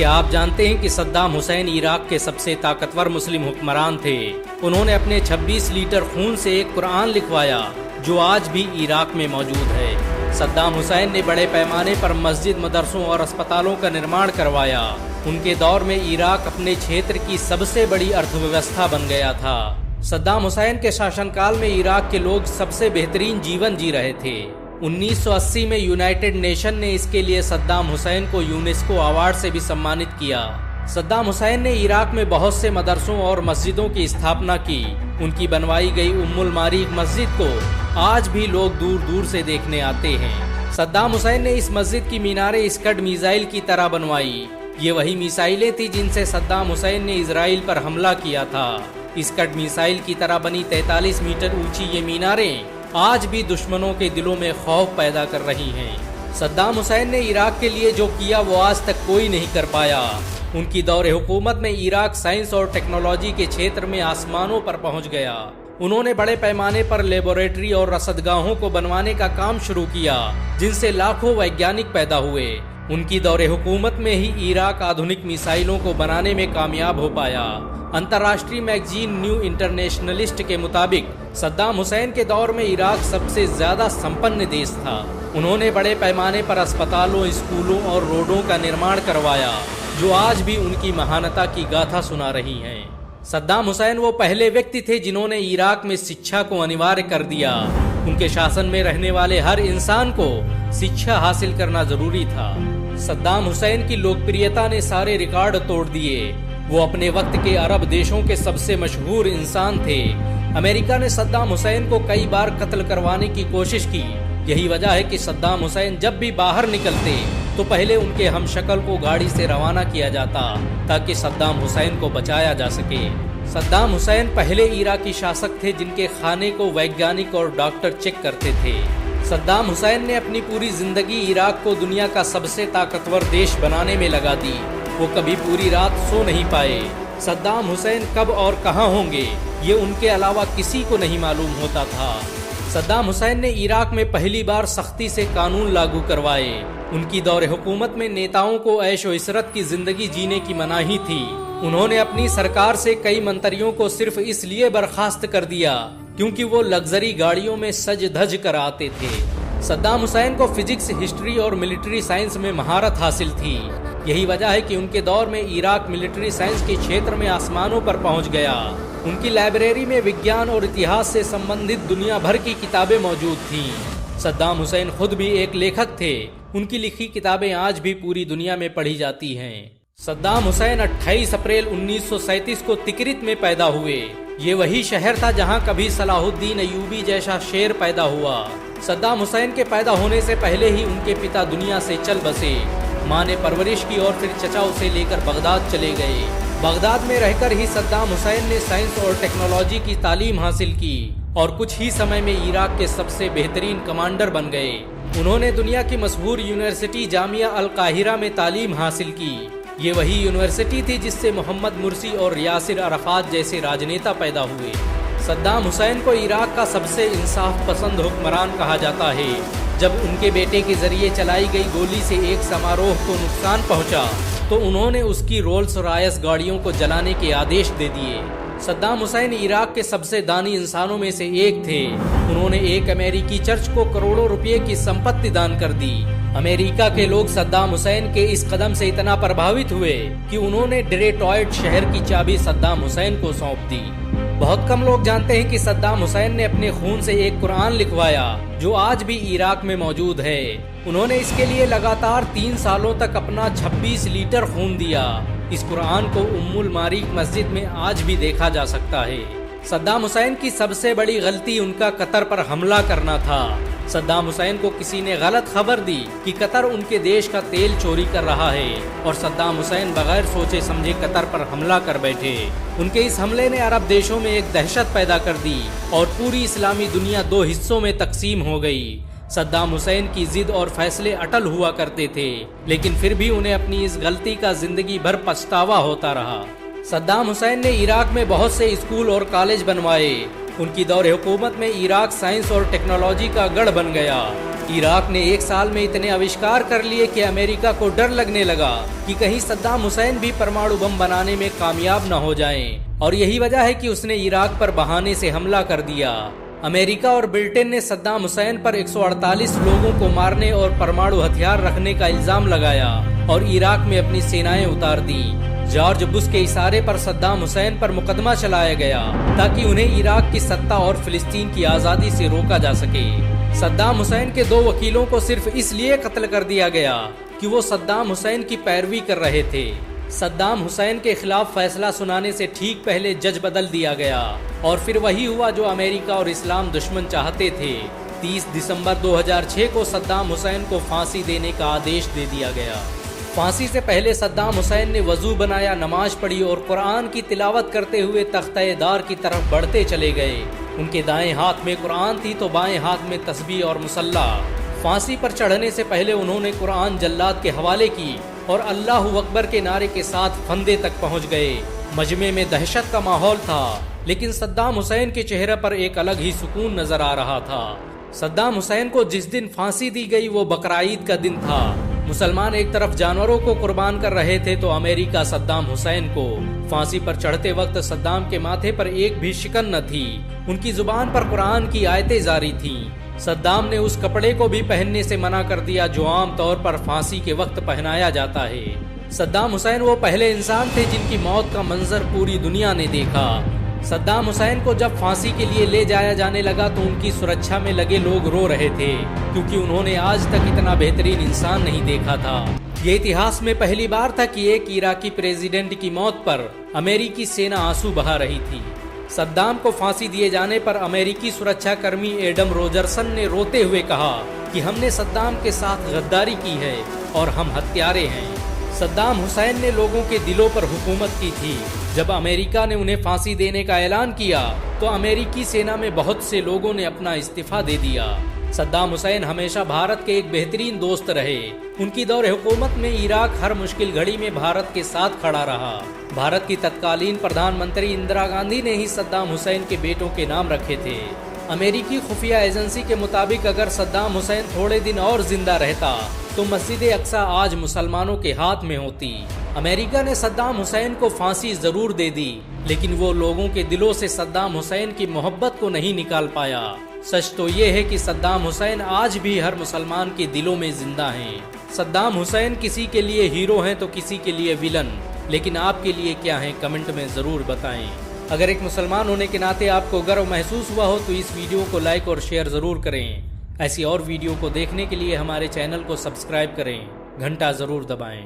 क्या आप जानते हैं कि सद्दाम हुसैन इराक के सबसे ताकतवर मुस्लिम हुक्मरान थे। उन्होंने अपने 26 लीटर खून से एक कुरान लिखवाया जो आज भी इराक में मौजूद है। सद्दाम हुसैन ने बड़े पैमाने पर मस्जिद, मदरसों और अस्पतालों का निर्माण करवाया। उनके दौर में इराक अपने क्षेत्र की सबसे बड़ी अर्थव्यवस्था बन गया था। सद्दाम हुसैन के शासनकाल में इराक के लोग सबसे बेहतरीन जीवन जी रहे थे। 1980 में यूनाइटेड नेशन ने इसके लिए सद्दाम हुसैन को यूनेस्को अवार्ड से भी सम्मानित किया। सद्दाम हुसैन ने इराक में बहुत से मदरसों और मस्जिदों की स्थापना की। उनकी बनवाई गई उम्मुल मारीक मस्जिद को आज भी लोग दूर दूर से देखने आते हैं। सद्दाम हुसैन ने इस मस्जिद की मीनारें स्कड मिसाइल की तरह बनवाई। ये वही मिसाइलें थी जिनसे सद्दाम हुसैन ने इजराइल पर हमला किया था। स्कड मिसाइल की तरह बनी 43 मीटर ऊंची ये मीनारें आज भी दुश्मनों के दिलों में खौफ पैदा कर रही हैं। सद्दाम हुसैन ने इराक के लिए जो किया वो आज तक कोई नहीं कर पाया। उनकी दौरे हुकूमत में इराक साइंस और टेक्नोलॉजी के क्षेत्र में आसमानों पर पहुंच गया। उन्होंने बड़े पैमाने पर लेबोरेटरी और रसदगाहों को बनवाने का काम शुरू किया, जिनसे लाखों वैज्ञानिक पैदा हुए। उनकी दौरे हुकूमत में ही इराक आधुनिक मिसाइलों को बनाने में कामयाब हो पाया। अंतर्राष्ट्रीय मैगजीन न्यू इंटरनेशनलिस्ट के मुताबिक सद्दाम हुसैन के दौर में इराक सबसे ज्यादा संपन्न देश था। उन्होंने बड़े पैमाने पर अस्पतालों, स्कूलों और रोडों का निर्माण करवाया जो आज भी उनकी महानता की गाथा सुना रही हैं। सद्दाम हुसैन वो पहले व्यक्ति थे जिन्होंने इराक में शिक्षा को अनिवार्य कर दिया। उनके शासन में रहने वाले हर इंसान को शिक्षा हासिल करना जरूरी था। सद्दाम हुसैन की लोकप्रियता ने सारे रिकॉर्ड तोड़ दिए। वो अपने वक्त के अरब देशों के सबसे मशहूर इंसान थे। अमेरिका ने सद्दाम हुसैन को कई बार कत्ल करवाने की कोशिश की। यही वजह है कि सद्दाम हुसैन जब भी बाहर निकलते तो पहले उनके हमशक्ल को गाड़ी से रवाना किया जाता ताकि सद्दाम हुसैन को बचाया जा सके। सद्दाम हुसैन पहले इराकी शासक थे जिनके खाने को वैज्ञानिक और डॉक्टर चेक करते थे। सद्दाम हुसैन ने अपनी पूरी जिंदगी इराक को दुनिया का सबसे ताकतवर देश बनाने में लगा दी। वो कभी पूरी रात सो नहीं पाए। सद्दाम हुसैन कब और कहां होंगे ये उनके अलावा किसी को नहीं मालूम होता था। सद्दाम हुसैन ने इराक में पहली बार सख्ती से कानून लागू करवाए। उनकी दौरे हुकूमत में नेताओं को ऐश व इशरत की जिंदगी जीने की मनाही थी। उन्होंने अपनी सरकार से कई मंत्रियों को सिर्फ इसलिए बर्खास्त कर दिया क्योंकि वो लग्जरी गाड़ियों में सज धज कर आते थे। सद्दाम हुसैन को फिजिक्स, हिस्ट्री और मिलिट्री साइंस में महारत हासिल थी। यही वजह है कि उनके दौर में इराक मिलिट्री साइंस के क्षेत्र में आसमानों पर पहुंच गया। उनकी लाइब्रेरी में विज्ञान और इतिहास से संबंधित दुनिया भर की किताबें मौजूद थीं। सद्दाम हुसैन खुद भी एक लेखक थे। उनकी लिखी किताबें आज भी पूरी दुनिया में पढ़ी जाती हैं। सद्दाम हुसैन 28 अप्रैल 1937 को तिकरित में पैदा हुए। ये वही शहर था जहां कभी सलाहुद्दीन अयूबी जैसा शेर पैदा हुआ। सद्दाम हुसैन के पैदा होने से पहले ही उनके पिता दुनिया से चल बसे। माँ ने परवरिश की और फिर चचा उसे लेकर बगदाद चले गए। बगदाद में रहकर ही सद्दाम हुसैन ने साइंस और टेक्नोलॉजी की तालीम हासिल की और कुछ ही समय में इराक के सबसे बेहतरीन कमांडर बन गए। उन्होंने दुनिया की मशहूर यूनिवर्सिटी जामिया अल काहिरा में तालीम हासिल की। ये वही यूनिवर्सिटी थी जिससे मोहम्मद मुर्सी और यासिर अराफात जैसे राजनेता पैदा हुए। सद्दाम हुसैन को इराक का सबसे इंसाफ पसंद हुक्मरान कहा जाता है। जब उनके बेटे के जरिए चलाई गई गोली से एक समारोह को नुकसान पहुंचा तो उन्होंने उसकी रोल्स रॉयस गाड़ियों को जलाने के आदेश दे दिए। सद्दाम हुसैन इराक के सबसे दानी इंसानों में से एक थे। उन्होंने एक अमेरिकी चर्च को करोड़ों रुपए की संपत्ति दान कर दी। अमेरिका के लोग सद्दाम हुसैन के इस कदम से इतना प्रभावित हुए कि उन्होंने डेट्रॉयट शहर की चाबी सद्दाम हुसैन को सौंप दी। बहुत कम लोग जानते हैं कि सद्दाम हुसैन ने अपने खून से एक कुरान लिखवाया जो आज भी इराक में मौजूद है। उन्होंने इसके लिए लगातार 3 सालों तक अपना 26 लीटर खून दिया। इस कुरान को उम्मुल मारीक मस्जिद में आज भी देखा जा सकता है। सद्दाम हुसैन की सबसे बड़ी गलती उनका कतर पर हमला करना था। सद्दाम हुसैन को किसी ने गलत खबर दी कि कतर उनके देश का तेल चोरी कर रहा है और सद्दाम हुसैन बगैर सोचे समझे कतर पर हमला कर बैठे। उनके इस हमले ने अरब देशों में एक दहशत पैदा कर दी और पूरी इस्लामी दुनिया 2 हिस्सों में तकसीम हो गई। सद्दाम हुसैन की जिद और फैसले अटल हुआ करते थे, लेकिन फिर भी उन्हें अपनी इस गलती का जिंदगी भर पछतावा होता रहा। सद्दाम हुसैन ने इराक में बहुत से स्कूल और कॉलेज बनवाए। उनकी दौरे हुकूमत में इराक साइंस और टेक्नोलॉजी का गढ़ बन गया। इराक ने एक साल में इतने आविष्कार कर लिए कि अमेरिका को डर लगने लगा कि कहीं सद्दाम हुसैन भी परमाणु बम बनाने में कामयाब न हो जाएं। और यही वजह है कि उसने इराक पर बहाने से हमला कर दिया। अमेरिका और ब्रिटेन ने सद्दाम हुसैन पर 148 लोगों को मारने और परमाणु हथियार रखने का इल्जाम लगाया और इराक में अपनी सेनाएं उतार दी। जॉर्ज बुश के इशारे पर सद्दाम हुसैन पर मुकदमा चलाया गया ताकि उन्हें इराक की सत्ता और फिलिस्तीन की आजादी से रोका जा सके। सद्दाम हुसैन के 2 वकीलों को सिर्फ इसलिए कत्ल कर दिया गया कि वो सद्दाम हुसैन की पैरवी कर रहे थे। सद्दाम हुसैन के खिलाफ फैसला सुनाने से ठीक पहले जज बदल दिया गया और फिर वही हुआ जो अमेरिका और इस्लाम दुश्मन चाहते थे। 30 दिसंबर 2006 को सद्दाम हुसैन को फांसी देने का आदेश दे दिया गया। फांसी से पहले सद्दाम हुसैन ने वजू बनाया, नमाज पढ़ी और कुरान की तिलावत करते हुए तख्ते-ए-दार की तरफ बढ़ते चले गए। उनके दाएं हाथ में कुरान थी तो बाएं हाथ में तस्बीह और मुसल्ला। फांसी पर चढ़ने से पहले उन्होंने कुरान जल्लाद के हवाले की और अल्लाहु अकबर के नारे के साथ फंदे तक पहुंच गए। मजमे में दहशत का माहौल था, लेकिन सद्दाम हुसैन के चेहरे पर एक अलग ही सुकून नजर आ रहा था। सद्दाम हुसैन को जिस दिन फांसी दी गई वो बकरा-ईद का दिन था। मुसलमान एक तरफ जानवरों को कुर्बान कर रहे थे तो अमेरिका सद्दाम हुसैन को। फांसी पर चढ़ते वक्त सद्दाम के माथे पर एक भी शिकन न थी। उनकी जुबान पर कुरान की आयतें जारी थीं। सद्दाम ने उस कपड़े को भी पहनने से मना कर दिया जो आम तौर पर फांसी के वक्त पहनाया जाता है। सद्दाम हुसैन वो पहले इंसान थे जिनकी मौत का मंजर पूरी दुनिया ने देखा। सद्दाम हुसैन को जब फांसी के लिए ले जाया जाने लगा तो उनकी सुरक्षा में लगे लोग रो रहे थे क्योंकि उन्होंने आज तक इतना बेहतरीन इंसान नहीं देखा था। ये इतिहास में पहली बार था कि एक इराकी प्रेसिडेंट की मौत पर अमेरिकी सेना आंसू बहा रही थी। सद्दाम को फांसी दिए जाने पर अमेरिकी सुरक्षा कर्मी एडम रोजरसन ने रोते हुए कहा कि हमने सद्दाम के साथ गद्दारी की है और हम हत्यारे हैं। सद्दाम हुसैन ने लोगों के दिलों पर हुकूमत की थी। जब अमेरिका ने उन्हें फांसी देने का ऐलान किया तो अमेरिकी सेना में बहुत से लोगों ने अपना इस्तीफा दे दिया। सद्दाम हुसैन हमेशा भारत के एक बेहतरीन दोस्त रहे। उनकी दौर हुकूमत में इराक हर मुश्किल घड़ी में भारत के साथ खड़ा रहा। भारत की तत्कालीन प्रधानमंत्री इंदिरा गांधी ने ही सद्दाम हुसैन के बेटों के नाम रखे थे। अमेरिकी खुफिया एजेंसी के मुताबिक अगर सद्दाम हुसैन थोड़े दिन और जिंदा रहता तो मस्जिद अक्सा आज मुसलमानों के हाथ में होती। अमेरिका ने सद्दाम हुसैन को फांसी जरूर दे दी, लेकिन वो लोगों के दिलों से सद्दाम हुसैन की मोहब्बत को नहीं निकाल पाया। सच तो ये है कि सद्दाम हुसैन आज भी हर मुसलमान के दिलों में जिंदा हैं। सद्दाम हुसैन किसी के लिए हीरो हैं तो किसी के लिए विलन, लेकिन आपके लिए क्या है कमेंट में जरूर बताएं। अगर एक मुसलमान होने के नाते आपको गर्व महसूस हुआ हो तो इस वीडियो को लाइक और शेयर जरूर करें। ऐसी और वीडियो को देखने के लिए हमारे चैनल को सब्सक्राइब करें, घंटा जरूर दबाएं।